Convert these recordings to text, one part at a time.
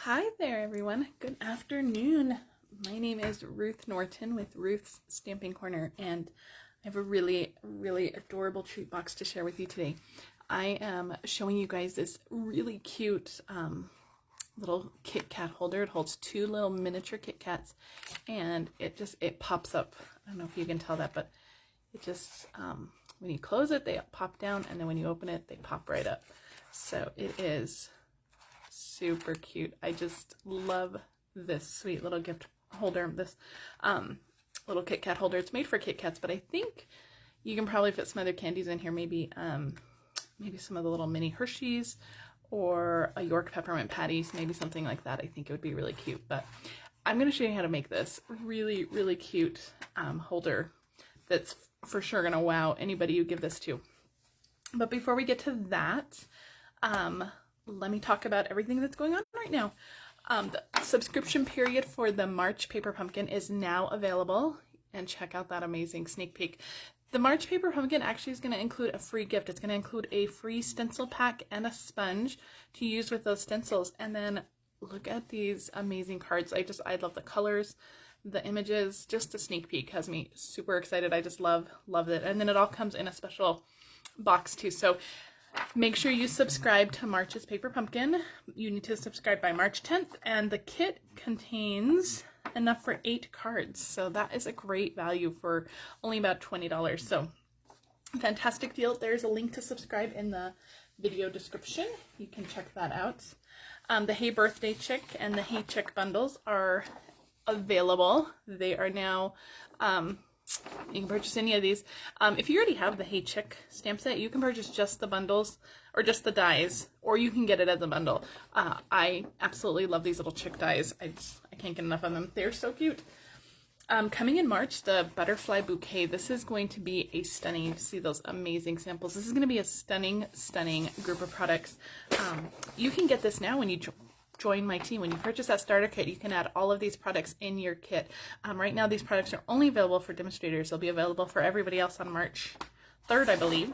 Hi there, everyone. Good afternoon. My name is Ruth Norton with Ruth's Stamping Corner, and I have a really adorable treat box to share with you today. I am showing you guys this really cute little Kit Kat holder. It holds two little miniature Kit Kats, and it pops up. I don't know if you can tell that, but it just, when you close it, they pop down, and then when you open it, they pop right up. So it is super cute. I just love this sweet little gift holder, this little Kit Kat holder. It's made for Kit Kats, but I think you can probably fit some other candies in here, maybe some of the little mini Hershey's or a York peppermint patties, maybe something like that. I think it would be really cute, but I'm going to show you how to make this really cute holder that's for sure going to wow anybody you give this to. But before we get to that, let me talk about everything that's going on right now. The subscription period for the March Paper Pumpkin is now available, and check out that amazing sneak peek. The March Paper Pumpkin actually is going to include a free gift. It's going to include a free stencil pack and a sponge to use with those stencils. And then look at these amazing cards. I love the colors, the images. Just a sneak peek has me super excited. I just love it. And then it all comes in a special box too. So make sure you subscribe to March's Paper Pumpkin. You need to subscribe by March 10th, and the kit contains enough for 8 cards. So that is a great value for only about $20. So fantastic deal. There's a link to subscribe in the video description. You can check that out. The Hey Birthday Chick and the Hey Chick bundles are available. They are now you can purchase any of these. If you already have the Hey Chick stamp set, you can purchase just the bundles or just the dies, or you can get it as a bundle. I absolutely love these little chick dies. I can't get enough of them. They're so cute. Coming in March, the Butterfly Bouquet. This is going to be a stunning, you see those amazing samples. This is going to be a stunning group of products. You can get this now when you join my team. When you purchase that starter kit, you can add all of these products in your kit. Right now, these products are only available for demonstrators. They'll be available for everybody else on March 3rd, I believe.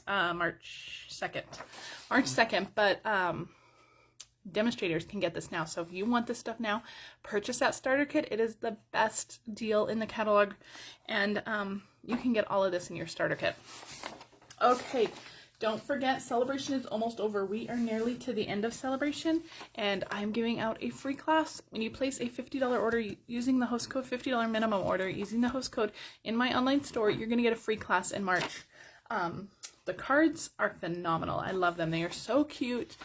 March 2nd. But demonstrators can get this now. So if you want this stuff now, purchase that starter kit. It is the best deal in the catalog. And you can get all of this in your starter kit. Okay. Don't forget, Celebration is almost over. We are nearly to the end of Celebration, and I'm giving out a free class. When you place a $50 order using the host code, $50 minimum order, using the host code in my online store, you're going to get a free class in March. The cards are phenomenal. I love them. They are so cute,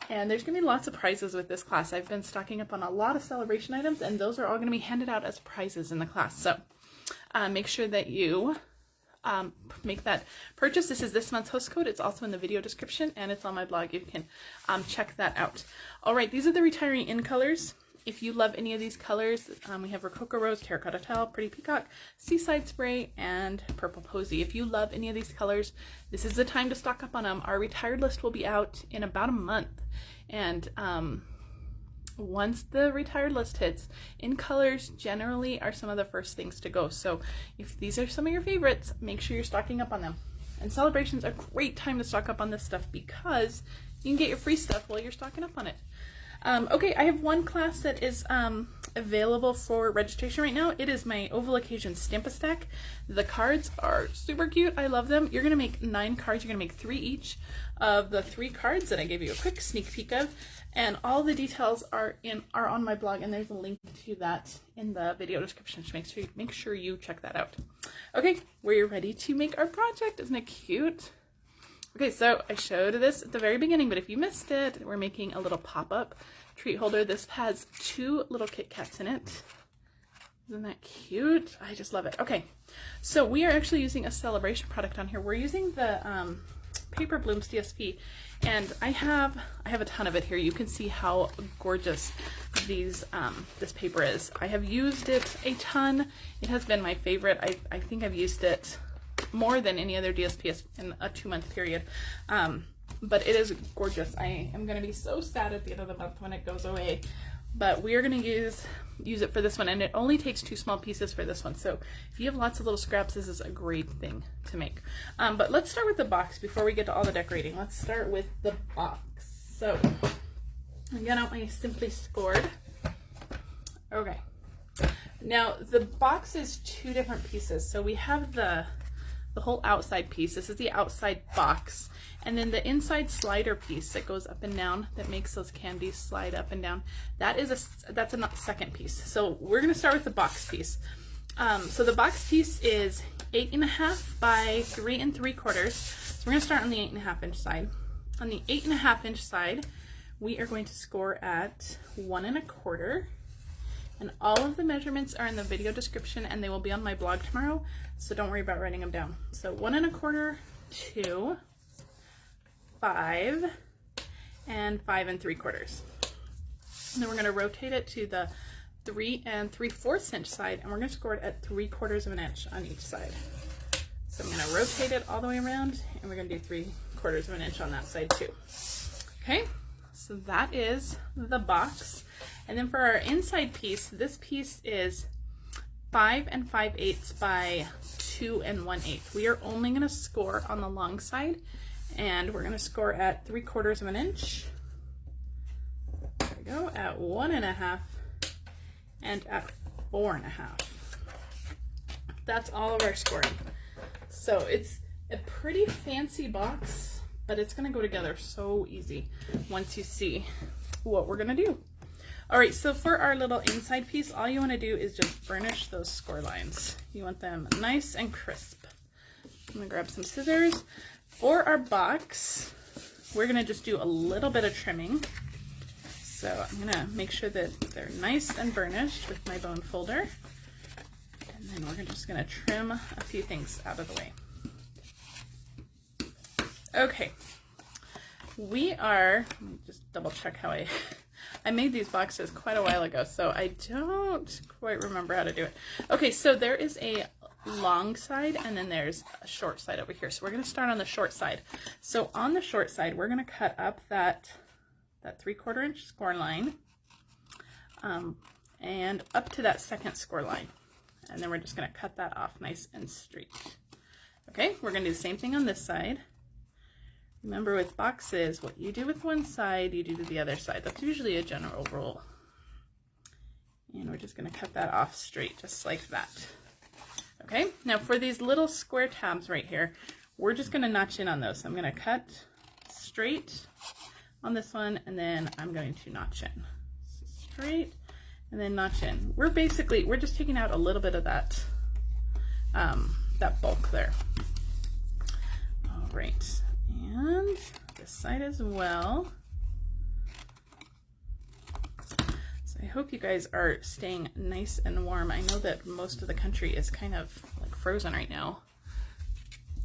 and there's going to be lots of prizes with this class. I've been stocking up on a lot of Celebration items, and those are all going to be handed out as prizes in the class. So make sure that you make that purchase. This is this month's host code. It's also in the video description, and it's on my blog. You can check that out. All right, these are the Retiring In colors. If you love any of these colors, we have Rococo Rose, Terracotta Tile, Pretty Peacock, Seaside Spray, and Purple Posy. If you love any of these colors, this is the time to stock up on them. Our retired list will be out in about a month, and once the retired list hits, In colors generally are some of the first things to go. So if these are some of your favorites, make sure you're stocking up on them. And Celebration's a great time to stock up on this stuff because you can get your free stuff while you're stocking up on it. Okay, I have one class that is available for registration right now. It is my Oval Occasion Stamp-A-Stack. The cards are super cute. I love them. You're going to make 9 cards. You're going to make 3 each of the 3 cards that I gave you a quick sneak peek of. And all the details are on my blog, and there's a link to that in the video description. So make sure you check that out. Okay, we're ready to make our project. Isn't it cute? Okay, so I showed this at the very beginning, but if you missed it, we're making a little pop-up treat holder. This has 2 little Kit Kats in it. Isn't that cute? I just love it. Okay, so we are actually using a Celebration product on here. We're using the Paper Blooms DSP, and I have a ton of it here. You can see how gorgeous this paper is. I have used it a ton. It has been my favorite. I think I've used it more than any other DSP in a 2-month period. But it is gorgeous. I am going to be so sad at the end of the month when it goes away. But we are going to use it for this one, and it only takes 2 small pieces for this one. So if you have lots of little scraps, this is a great thing to make. But let's start with the box before we get to all the decorating. Let's start with the box. So I got out my Simply Scored. Okay. Now the box is two different pieces. So we have the whole outside piece. This is the outside box. And then the inside slider piece that goes up and down, that makes those candies slide up and down. That's a second piece. So we're gonna start with the box piece. So the box piece is 8.5 by 3 3/4. So we're gonna start on the 8.5 inch side. On the 8.5 inch side, we are going to score at 1 1/4. And all of the measurements are in the video description and they will be on my blog tomorrow. So don't worry about writing them down. So 1 1/4, 2, 5, and 5 3/4. And then we're gonna rotate it to the 3 3/4 inch side and we're gonna score it at 3/4 inch on each side. So I'm gonna rotate it all the way around and we're gonna do 3/4 inch on that side too. Okay, so that is the box. And then for our inside piece, this piece is 5 5/8 by 2 1/8. We are only going to score on the long side, and we're going to score at 3/4 inch. There we go, at 1 1/2 and at 4 1/2. That's all of our scoring. So it's a pretty fancy box, but it's going to go together so easy once you see what we're going to do. All right, so for our little inside piece, all you want to do is just burnish those score lines. You want them nice and crisp. I'm gonna grab some scissors. For our box, we're gonna just do a little bit of trimming. So I'm gonna make sure that they're nice and burnished with my bone folder. And then we're just gonna trim a few things out of the way. Okay, let me just double check how I made these boxes quite a while ago, so I don't quite remember how to do it. Okay, so there is a long side and then there's a short side over here. So we're going to start on the short side. So on the short side, we're going to cut up that 3/4 inch score line and up to that second score line. And then we're just going to cut that off nice and straight. Okay, we're going to do the same thing on this side. Remember with boxes, what you do with one side, you do to the other side. That's usually a general rule. And we're just going to cut that off straight, just like that. Okay, now for these little square tabs right here, we're just going to notch in on those. So I'm going to cut straight on this one, and then I'm going to notch in. Straight, and then notch in. We're just taking out a little bit of that, that bulk there. All right. And this side as well. So I hope you guys are staying nice and warm. I know that most of the country is kind of like frozen right now.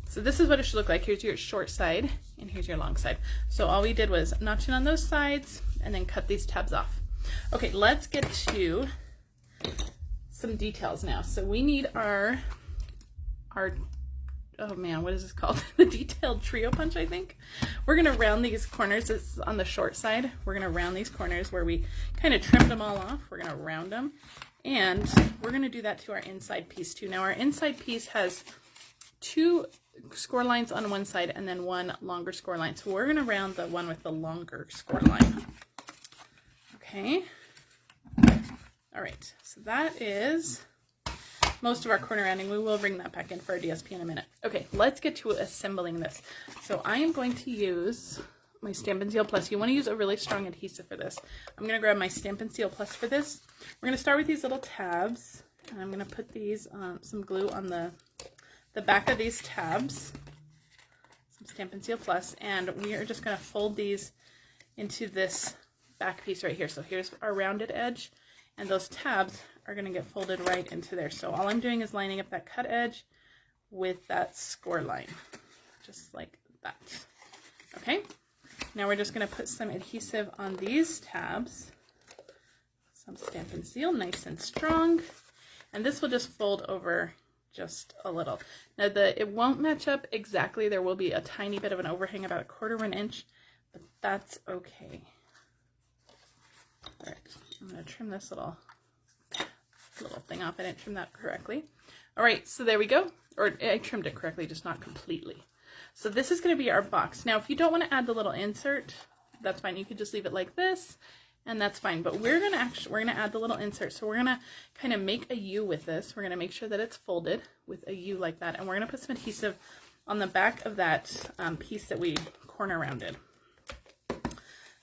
So this is what it should look like. Here's your short side and here's your long side. So all we did was notch in on those sides and then cut these tabs off. Okay, let's get to some details now. So we need our oh man, what is this called? The detailed trio punch, I think. We're gonna round these corners. This is on the short side. We're gonna round these corners where we kind of trimmed them all off. We're gonna round them. And we're gonna do that to our inside piece too. Now our inside piece has 2 score lines on one side and then 1 longer score line. So we're gonna round the one with the longer score line. Okay. All right, so that is most of our corner rounding. We will bring that back in for our DSP in a minute. Okay, let's get to assembling this. So I am going to use my Stampin' Seal Plus. You want to use a really strong adhesive for this. I'm going to grab my Stampin' Seal Plus for this. We're going to start with these little tabs, and I'm going to put these some glue on the back of these tabs, some Stampin' Seal Plus, and we are just going to fold these into this back piece right here. So here's our rounded edge, and those tabs are going to get folded right into there. So all I'm doing is lining up that cut edge with that score line, just like that. Okay, now we're just going to put some adhesive on these tabs, some Stampin' Seal, nice and strong, and this will just fold over just a little. Now it won't match up exactly. There will be a tiny bit of an overhang, about 1/4 inch, but that's okay. All right, I'm going to trim this little thing off. I didn't trim that correctly. All right, so there we go. Or I trimmed it correctly, just not completely. So this is going to be our box. Now, if you don't want to add the little insert, that's fine. You could just leave it like this, and that's fine. But we're gonna add the little insert. So we're gonna kind of make a U with this. We're gonna make sure that it's folded with a U like that, and we're gonna put some adhesive on the back of that piece that we corner rounded.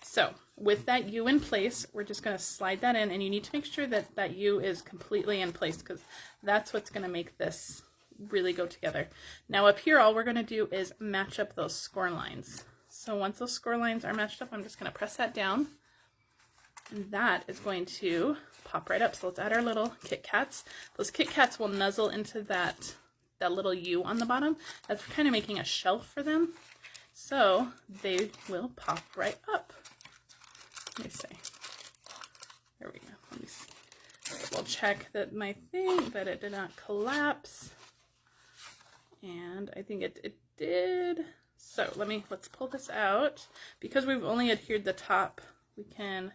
So with that U in place, we're just gonna slide that in, and you need to make sure that that U is completely in place, because that's what's gonna make this really go together. Now up here, all we're gonna do is match up those score lines. So once those score lines are matched up, I'm just gonna press that down, and that is going to pop right up. So let's add our little Kit Kats. Those Kit Kats will nuzzle into that little U on the bottom. That's kind of making a shelf for them. So they will pop right up. Let me see. There we go. Let me double check that that it did not collapse. And I think it did. So let's pull this out. Because we've only adhered the top, we can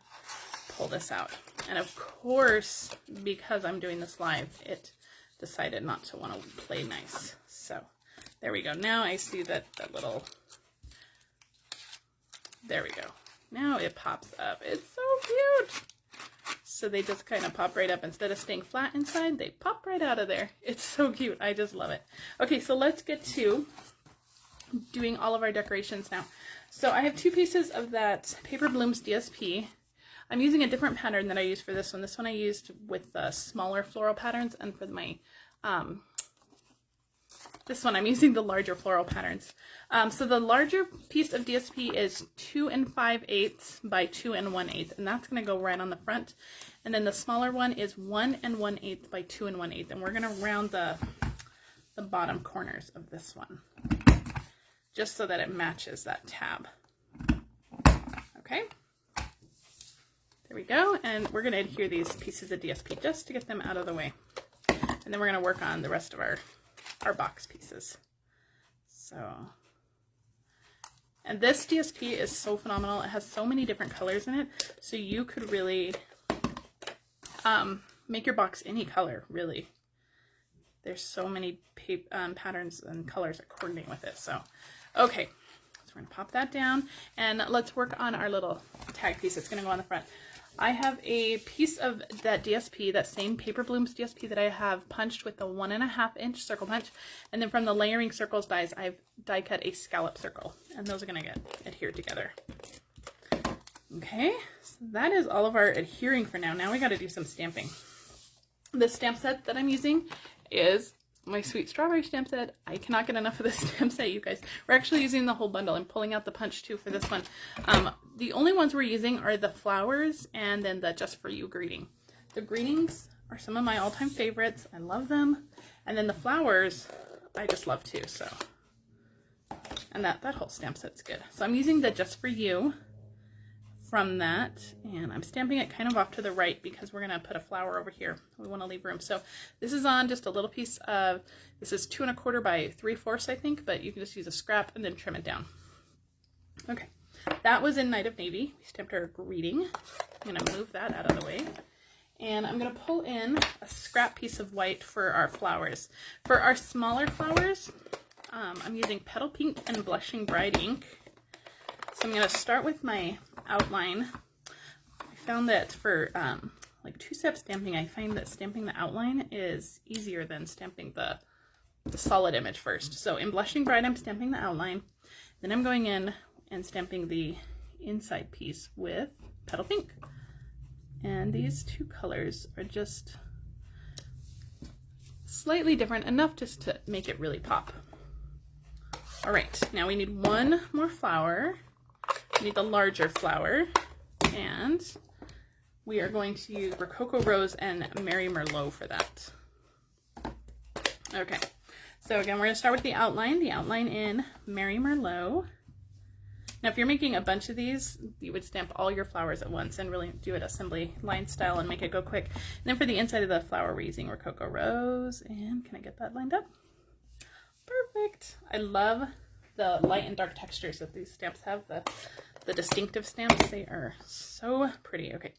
pull this out. And of course, because I'm doing this live, it decided not to want to play nice. So there we go. Now I see that little, there we go. Now it pops up. It's so cute. So they just kind of pop right up. Instead of staying flat inside, they pop right out of there. It's so cute. I just love it. Okay, so let's get to doing all of our decorations now. So I have 2 pieces of that Paper Blooms DSP. I'm using a different pattern than I used for this one. This one I used with the smaller floral patterns, and for my this one I'm using the larger floral patterns. So the larger piece of DSP is 2 5/8 by 2 1/8, and that's going to go right on the front. And then the smaller one is 1 1/8 by 2 1/8, and we're going to round the bottom corners of this one, just so that it matches that tab. Okay. There we go, and we're going to adhere these pieces of DSP just to get them out of the way. And then we're going to work on the rest of our box pieces. So, and this DSP is so phenomenal. It has so many different colors in it, so you could really make your box any color, really. There's so many patterns and colors that coordinate with it. So, okay, so we're going to pop that down, and let's work on our little tag piece that's going to go on the front. I have a piece of that DSP, that same Paper Blooms DSP that I have punched with the 1.5 inch circle punch. And then from the layering circles dies, I've die cut a scallop circle. And those are going to get adhered together. Okay, so that is all of our adhering for now. Now we got to do some stamping. The stamp set that I'm using is my Sweet Strawberry stamp set. I cannot get enough of this stamp set, you guys. We're actually using the whole bundle. I'm pulling out the punch too for this one. The only ones we're using are the flowers and then the Just For You greeting. The greetings are some of my all-time favorites. I love them. And then the flowers, I just love too. So, and that whole stamp set's good. So I'm using the Just For You from that, and I'm stamping it kind of off to the right because we're going to put a flower over here. We want to leave room. So this is on just a little piece of, this is 2 1/4 by 3/4, I think, but you can just use a scrap and then trim it down. Okay, that was in Night of Navy. We stamped our greeting. I'm going to move that out of the way. And I'm going to pull in a scrap piece of white for our flowers. For our smaller flowers, I'm using Petal Pink and Blushing Bride ink. So I'm going to start with my outline. I found that for like 2-step stamping, I find that stamping the outline is easier than stamping the solid image first. So in Blushing Bride, I'm stamping the outline. Then I'm going in and stamping the inside piece with Petal Pink. And these 2 colors are just slightly different, enough just to make it really pop. All right, now we need 1 more flower. We need the larger flower, and we are going to use Rococo Rose and Mary Merlot for that. Okay, so again, we're going to start with the outline in Mary Merlot. Now, if you're making a bunch of these, you would stamp all your flowers at once and really do it assembly line style and make it go quick. And then for the inside of the flower, we're using Rococo Rose, and can I get that lined up? Perfect. I love the light and dark textures that these stamps have, the distinctive stamps. They are so pretty. Okay,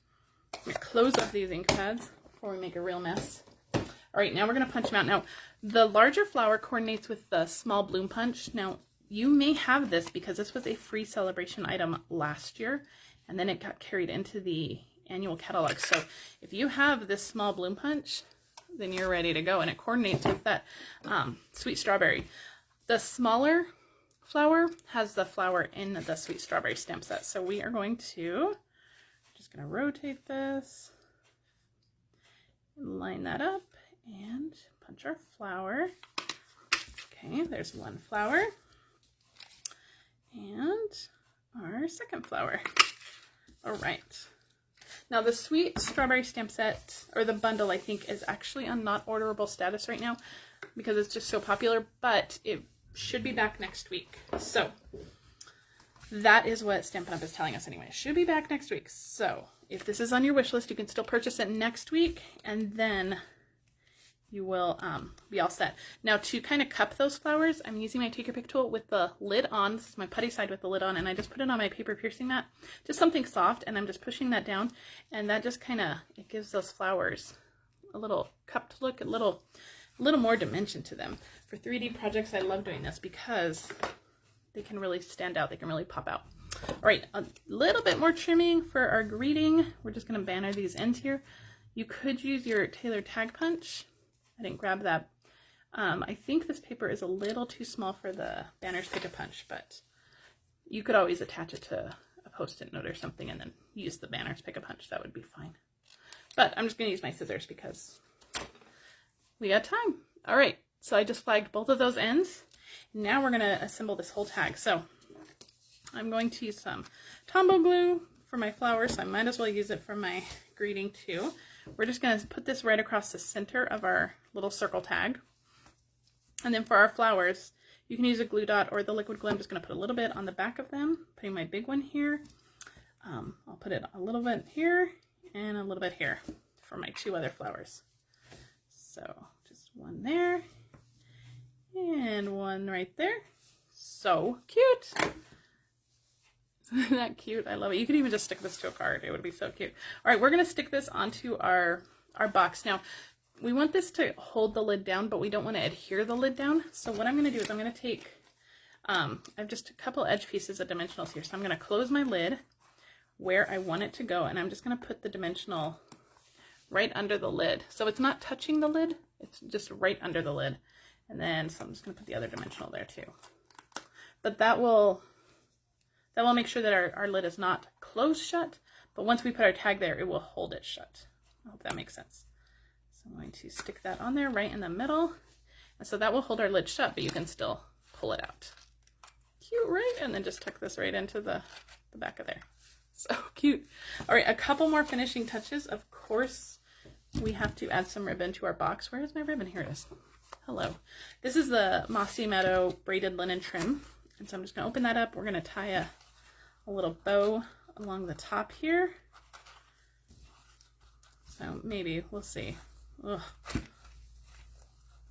I'm going to close up these ink pads before we make a real mess. All right, now we're going to punch them out. Now, the larger flower coordinates with the small bloom punch. Now, you may have this because this was a free celebration item last year, and then it got carried into the annual catalog. So if you have this small bloom punch, then you're ready to go, and it coordinates with that sweet strawberry. The smaller flower has the flower in the sweet strawberry stamp set. So we are going to, just going to rotate this, line that up, and punch our flower. Okay, there's one flower, and our second flower. All right. Now the sweet strawberry stamp set, or the bundle, I think is actually on not orderable status right now because it's just so popular, but it should be back next week. So that is what Stampin' Up! Is telling us anyway. It should be back next week. So if this is on your wish list, you can still purchase it next week, and then you will be all set. Now to kind of cup those flowers, I'm using my Take Your Pick tool with the lid on. This is my putty side with the lid on, and I just put it on my paper piercing mat. Just something soft, and I'm just pushing that down, and that just kind of, it gives those flowers a little cupped look, a little more dimension to them. For 3D projects, I love doing this because they can really stand out. They can really pop out. All right, a little bit more trimming for our greeting. We're just going to banner these ends here. You could use your tailored tag punch. I didn't grab that. I think this paper is a little too small for the banners pick a punch, but you could always attach it to a post-it note or something and then use the banners pick a punch. That would be fine. But I'm just going to use my scissors because we got time. All right, so I just flagged both of those ends. Now we're going to assemble this whole tag. So I'm going to use some Tombow glue for my flowers, so I might as well use it for my greeting too. We're just going to put this right across the center of our little circle tag. And then for our flowers, you can use a glue dot or the liquid glue. I'm just going to put a little bit on the back of them, putting my big one here. I'll put it a little bit here and a little bit here for my two other flowers. So just one there and one right there. So cute. Isn't that cute? I love it. You could even just stick this to a card. It would be so cute. All right, we're going to stick this onto our box. Now, we want this to hold the lid down, but we don't want to adhere the lid down. So what I'm going to do is I'm going to take, I have just a couple edge pieces of dimensionals here. So I'm going to close my lid where I want it to go, and I'm just going to put the dimensional right under the lid. So it's not touching the lid, it's just right under the lid. And then, so I'm just going to put the other dimensional there too. But that will make sure that our lid is not closed shut, but once we put our tag there, it will hold it shut. I hope that makes sense. So I'm going to stick that on there right in the middle. And so that will hold our lid shut, but you can still pull it out. Cute, right? And then just tuck this right into the back of there. So cute. All right, a couple more finishing touches. Of course, we have to add some ribbon to our box. Where is my ribbon? Here it is. Hello. This is the Mossy Meadow braided linen trim. And so I'm just going to open that up. We're going to tie a little bow along the top here. So maybe, we'll see. Ugh.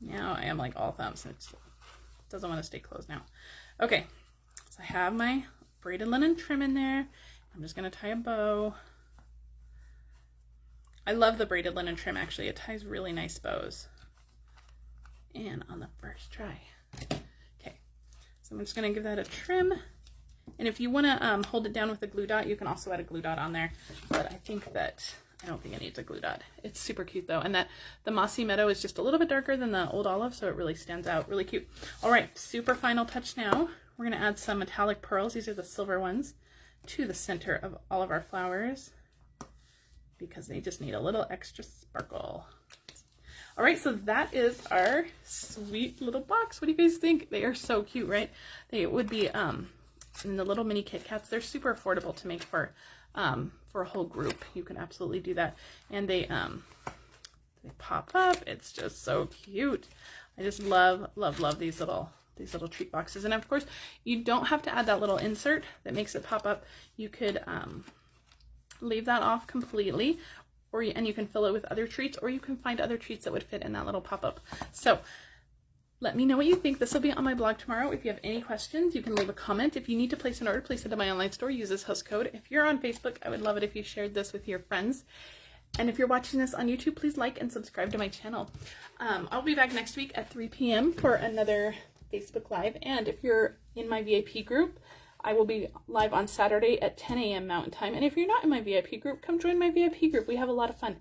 Now I am like all thumbs. It doesn't want to stay closed now. Okay, so I have my braided linen trim in there. I'm just going to tie a bow. I love the braided linen trim, actually. It ties really nice bows. And on the first try. Okay, so I'm just going to give that a trim. And if you want to hold it down with a glue dot, you can also add a glue dot on there. But I don't think it needs a glue dot. It's super cute though. And that the Mossy Meadow is just a little bit darker than the Old Olive, so it really stands out. Really cute. All right, super final touch now. We're going to add some metallic pearls. These are the silver ones to the center of all of our flowers because they just need a little extra sparkle. All right, so that is our sweet little box. What do you guys think? They are so cute, right? They would be in the little mini Kit Kats. They're super affordable to make for a whole group. You can absolutely do that, and they pop up. It's just so cute. I just love these little treat boxes. And of course, you don't have to add that little insert that makes it pop up. You could leave that off completely, and you can fill it with other treats, or you can find other treats that would fit in that little pop-up. So let me know what you think. This will be on my blog tomorrow. If you have any questions, you can leave a comment. If you need to place an order, place it in my online store. Use this host code. If you're on Facebook, I would love it if you shared this with your friends. And if you're watching this on YouTube, please like and subscribe to my channel. I'll be back next week at 3 p.m. for another Facebook Live. And if you're in my VIP group, I will be live on Saturday at 10 a.m. Mountain Time. And if you're not in my VIP group, come join my VIP group. We have a lot of fun.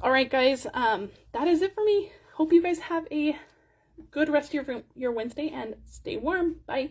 All right, guys, that is it for me. Hope you guys have a good rest of your Wednesday and stay warm. Bye.